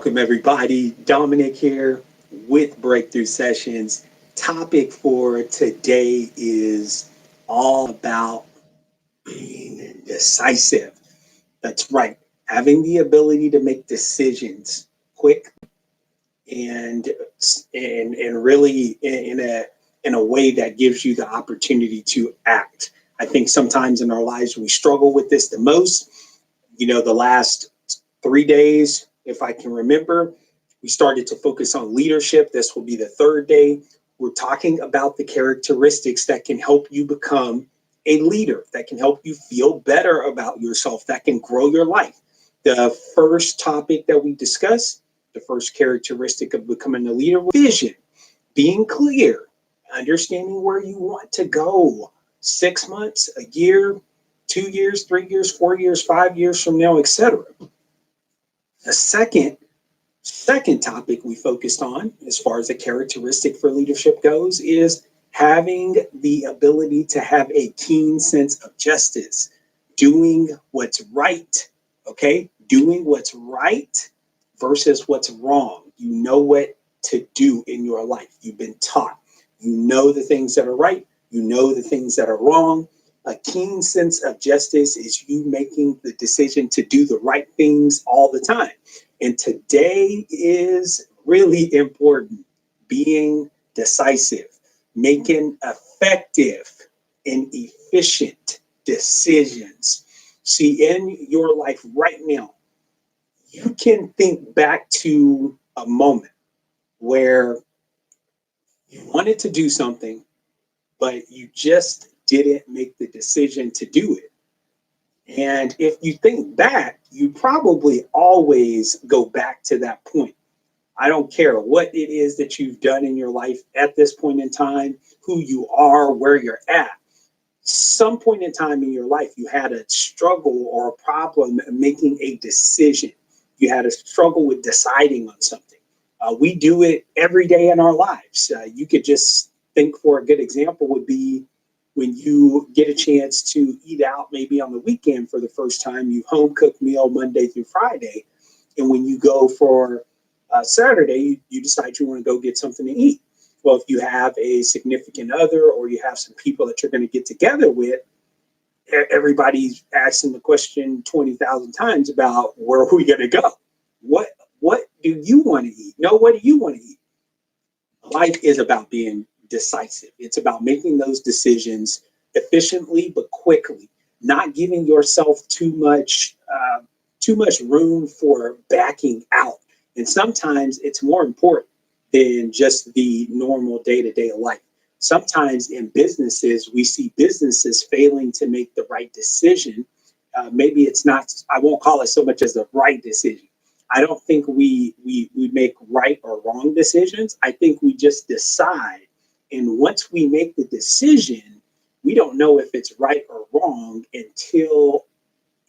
Welcome, everybody. Dominic here with Breakthrough Sessions. Topic for today is all about being decisive. That's right. Having the ability to make decisions quick and and really in a way that gives you the opportunity to act. I think sometimes in our lives we struggle with this the most. The last 3 days, if I can remember, we started to focus on leadership. This will be the third day. We're talking about the characteristics that can help you become a leader, that can help you feel better about yourself, that can grow your life. The first topic that we discussed, the first characteristic of becoming a leader, was vision, being clear, understanding where you want to go 6 months, a year, 2 years, 3 years, 4 years, 5 years from now, etc. The second topic we focused on, as far as a characteristic for leadership goes, is having the ability to have a keen sense of justice, doing what's right, okay? Doing what's right versus what's wrong. You know what to do in your life. You've been taught. You know the things that are right. You know the things that are wrong. A keen sense of justice is you making the decision to do the right things all the time. And today is really important. Being decisive, making effective and efficient decisions. See, in your life right now, you can think back to a moment where you wanted to do something, but you just didn't make the decision to do it. And if you think back, you probably always go back to that point. I don't care what it is that you've done in your life at this point in time, who you are, where you're at. Some point in time in your life, you had a struggle or a problem making a decision. You had a struggle with deciding on something. We do it every day in our lives. You could just think, for a good example would be when you get a chance to eat out maybe on the weekend for the first time. You home cook meal Monday through Friday. And when you go for Saturday, you decide you want to go get something to eat. Well, if you have a significant other or you have some people that you're going to get together with, everybody's asking the question 20,000 times about where are we going to go? What do you want to eat? No, what do you want to eat? Life is about being decisive. It's about making those decisions efficiently but quickly, not giving yourself too much room for backing out. And sometimes it's more important than just the normal day-to-day life. Sometimes in businesses, we see businesses failing to make the right decision. Maybe it's not, I won't call it so much as the right decision. I don't think we make right or wrong decisions. I think we just decide. And once we make the decision, we don't know if it's right or wrong until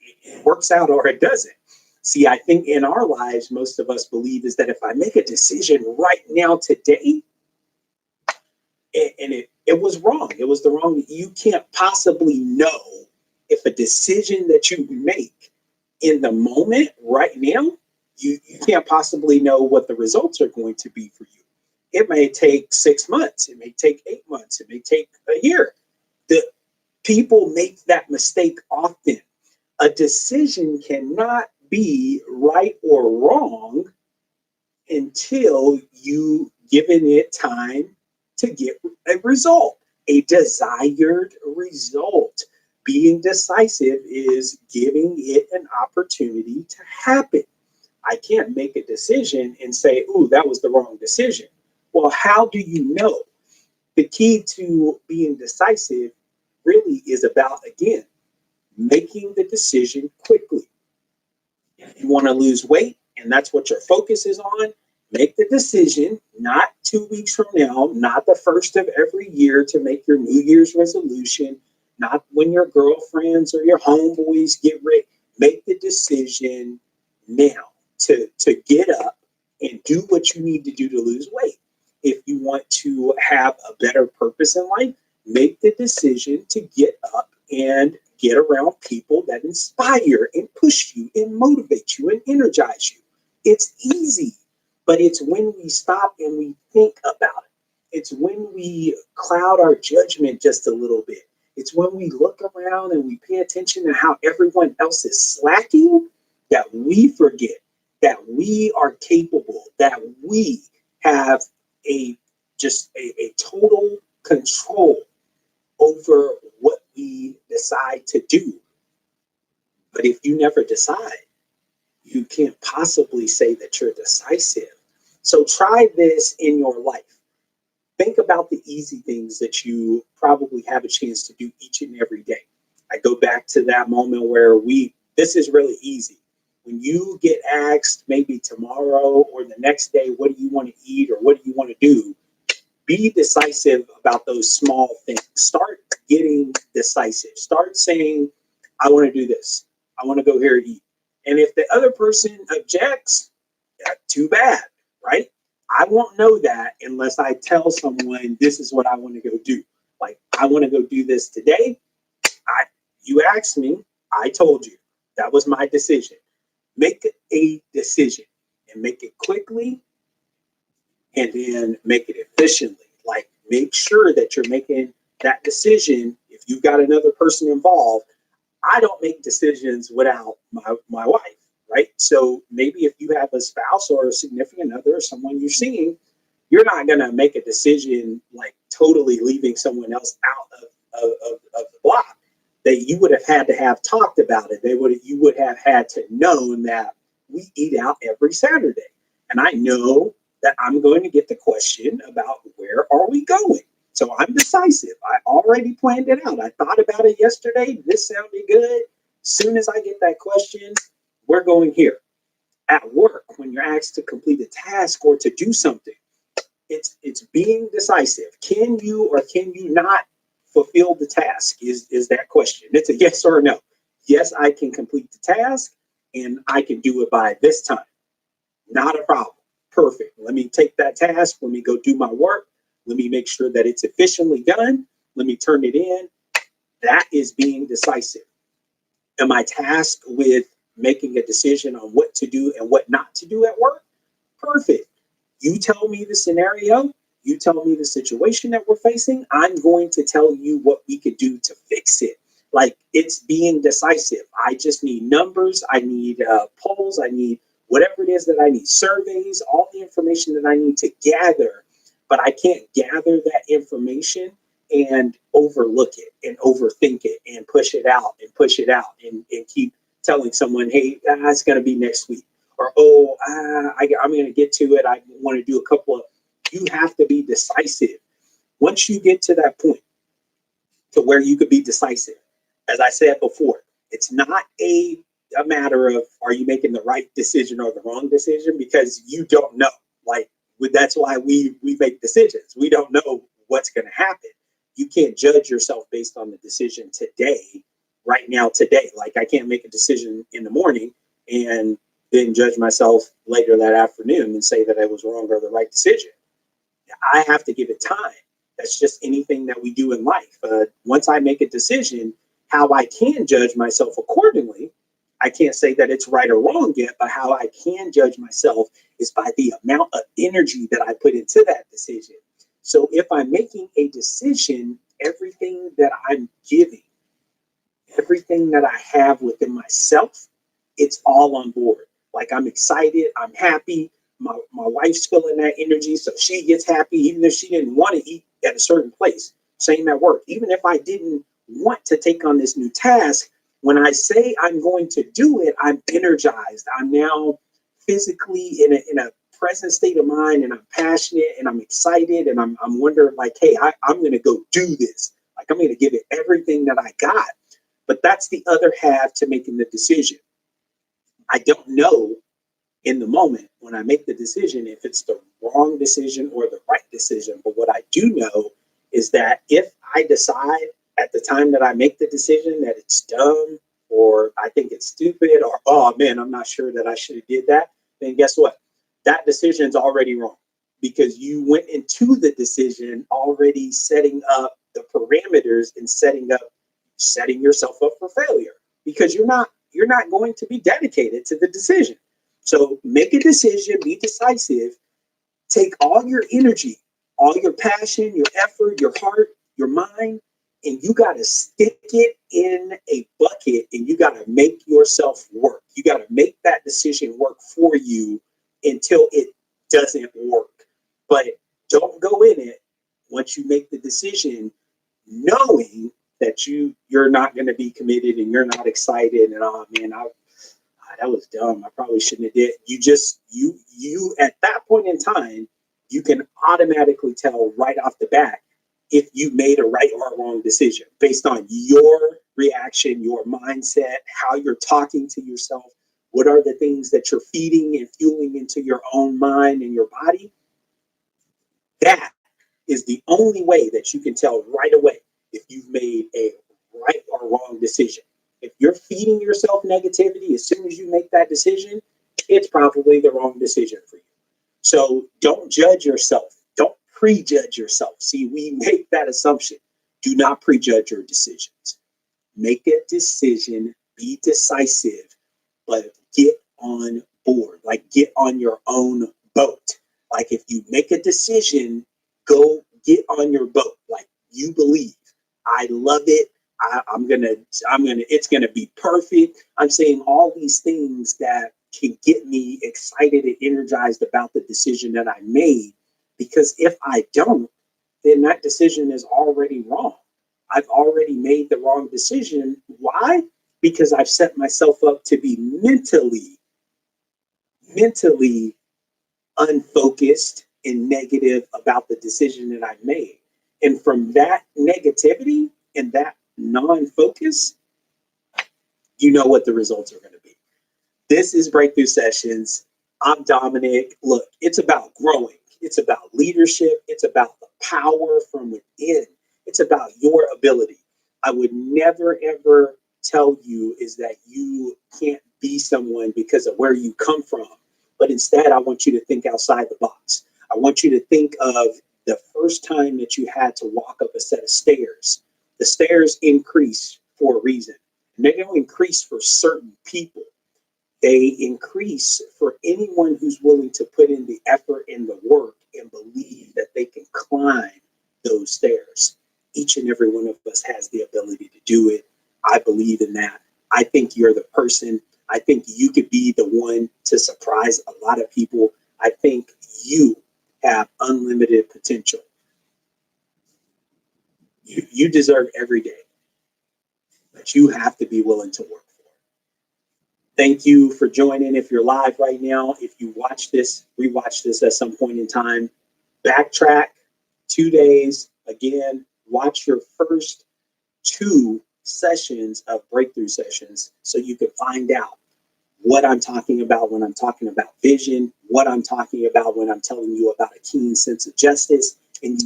it works out or it doesn't. See, I think in our lives, most of us believe is that if I make a decision right now today, and it was wrong, it was the wrong, you can't possibly know if a decision that you make in the moment right now, you can't possibly know what the results are going to be for you. It may take 6 months. It may take 8 months. It may take a year. The people make that mistake often. A decision cannot be right or wrong until you given it time to get a result, a desired result. Being decisive is giving it an opportunity to happen. I can't make a decision and say, "Ooh, that was the wrong decision." Well, how do you know? The key to being decisive really is about, again, making the decision quickly. If you want to lose weight and that's what your focus is on, make the decision not 2 weeks from now, not the first of every year to make your New Year's resolution, not when your girlfriends or your homeboys get ready. Make the decision now to get up and do what you need to do to lose weight. If you want to have a better purpose in life, make the decision to get up and get around people that inspire and push you and motivate you and energize you. It's easy, but it's when we stop and we think about it. It's when we cloud our judgment just a little bit. It's when we look around and we pay attention to how everyone else is slacking that we forget that we are capable, that we have a a total control over what we decide to do. But if you never decide, you can't possibly say that you're decisive. So try this in your life. Think about the easy things that you probably have a chance to do each and every day. I go back to that moment where this is really easy. When you get asked maybe tomorrow or the next day, what do you want to eat or what do you want to do? Be decisive about those small things. Start getting decisive. Start saying, I want to do this. I want to go here and eat. And if the other person objects, too bad, right? I won't know that unless I tell someone this is what I want to go do. Like, I want to go do this today. You asked me, I told you. That was my decision. Make a decision and make it quickly and then make it efficiently. Like, make sure that you're making that decision. If you've got another person involved, I don't make decisions without my wife, right? So maybe if you have a spouse or a significant other or someone you're seeing, you're not going to make a decision like totally leaving someone else out of the block. That you would have had to have talked about it. You would have had to know that we eat out every Saturday. And I know that I'm going to get the question about where are we going? So I'm decisive. I already planned it out. I thought about it yesterday. This sounded good. As soon as I get that question, we're going here. At work, when you're asked to complete a task or to do something, it's being decisive. Can you or can you not fulfill the task is that question. It's a yes or a no. Yes, I can complete the task and I can do it by this time. Not a problem. Perfect. Let me take that task. Let me go do my work. Let me make sure that it's efficiently done. Let me turn it in. That is being decisive. Am I tasked with making a decision on what to do and what not to do at work? Perfect. You tell me the scenario. You tell me the situation that we're facing. I'm going to tell you what we could do to fix it. Like, it's being decisive. I just need numbers. I need polls. I need whatever it is that I need, surveys, all the information that I need to gather. But I can't gather that information and overlook it and overthink it and push it out and keep telling someone, hey, it's going to be next week. Or, I'm going to get to it. I want to do a couple of, you have to be decisive. Once you get to that point to where you could be decisive, as I said before, it's not a matter of are you making the right decision or the wrong decision, because you don't know. Like, that's why we make decisions. We don't know what's going to happen. You can't judge yourself based on the decision today, right now, today. Like, I can't make a decision in the morning and then judge myself later that afternoon and say that I was wrong or the right decision. I have to give it time. That's just anything that we do in life. Once I make a decision, how I can judge myself accordingly, I can't say that it's right or wrong yet, but how I can judge myself is by the amount of energy that I put into that decision. So if I'm making a decision, everything that I'm giving, everything that I have within myself, it's all on board. Like, I'm excited, I'm happy. My wife's feeling that energy, so she gets happy, even if she didn't want to eat at a certain place. Same at work. Even if I didn't want to take on this new task, when I say I'm going to do it, I'm energized. I'm now physically in a present state of mind, and I'm passionate and I'm excited, and I'm wondering, like, hey, I'm going to go do this. Like, I'm going to give it everything that I got. But that's the other half to making the decision. I don't know in the moment when I make the decision if it's the wrong decision or the right decision. But what I do know is that if I decide at the time that I make the decision that it's dumb, or I think it's stupid, or, oh man, I'm not sure that I should have did that, then guess what? That decision's already wrong, because you went into the decision already setting up the parameters and setting yourself up for failure, because you're not going to be dedicated to the decision. So make a decision, be decisive, take all your energy, all your passion, your effort, your heart, your mind, and you got to stick it in a bucket and you got to make yourself work. You got to make that decision work for you until it doesn't work. But don't go in it once you make the decision knowing that you're not going to be committed and you're not excited and oh man, that was dumb. I probably shouldn't have did. You at that point in time, you can automatically tell right off the bat if you made a right or a wrong decision based on your reaction, your mindset, how you're talking to yourself. What are the things that you're feeding and fueling into your own mind and your body? That is the only way that you can tell right away if you've made a right or wrong decision. If you're feeding yourself negativity as soon as you make that decision, it's probably the wrong decision for you. So don't judge yourself. Don't prejudge yourself. See, we make that assumption. Do not prejudge your decisions. Make a decision, be decisive, but get on board. Like get on your own boat. Like if you make a decision, go get on your boat. Like you believe. I love it. It's gonna be perfect. I'm saying all these things that can get me excited and energized about the decision that I made. Because if I don't, then that decision is already wrong. I've already made the wrong decision. Why? Because I've set myself up to be mentally unfocused and negative about the decision that I made. And from that negativity and that non-focus, you know what the results are going to be. This is Breakthrough Sessions. I'm Dominick. Look, it's about growing. It's about leadership. It's about the power from within. It's about your ability. I would never, ever tell you is that you can't be someone because of where you come from. But instead, I want you to think outside the box. I want you to think of the first time that you had to walk up a set of stairs. The stairs increase for a reason. And they don't increase for certain people. They increase for anyone who's willing to put in the effort and the work and believe that they can climb those stairs. Each and every one of us has the ability to do it. I believe in that. I think you're the person. I think you could be the one to surprise a lot of people. I think you have unlimited potential. You deserve every day, but you have to be willing to work for it. Thank you for joining. If you're live right now, if you watch this, rewatch this at some point in time, backtrack 2 days. Again, watch your first 2 sessions of breakthrough sessions so you can find out what I'm talking about when I'm talking about vision, what I'm talking about when I'm telling you about a keen sense of justice. And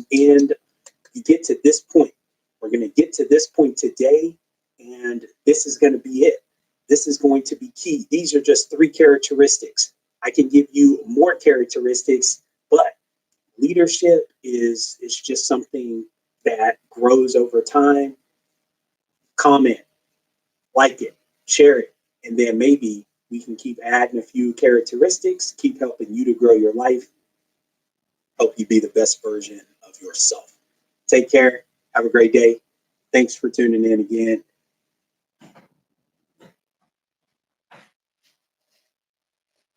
you get to this point. We're going to get to this point today, and this is going to be it. This is going to be key. These are just 3 characteristics. I can give you more characteristics, but leadership is just something that grows over time. Comment, like it, share it, and then maybe we can keep adding a few characteristics, keep helping you to grow your life, help you be the best version of yourself. Take care. Have a great day. Thanks for tuning in again.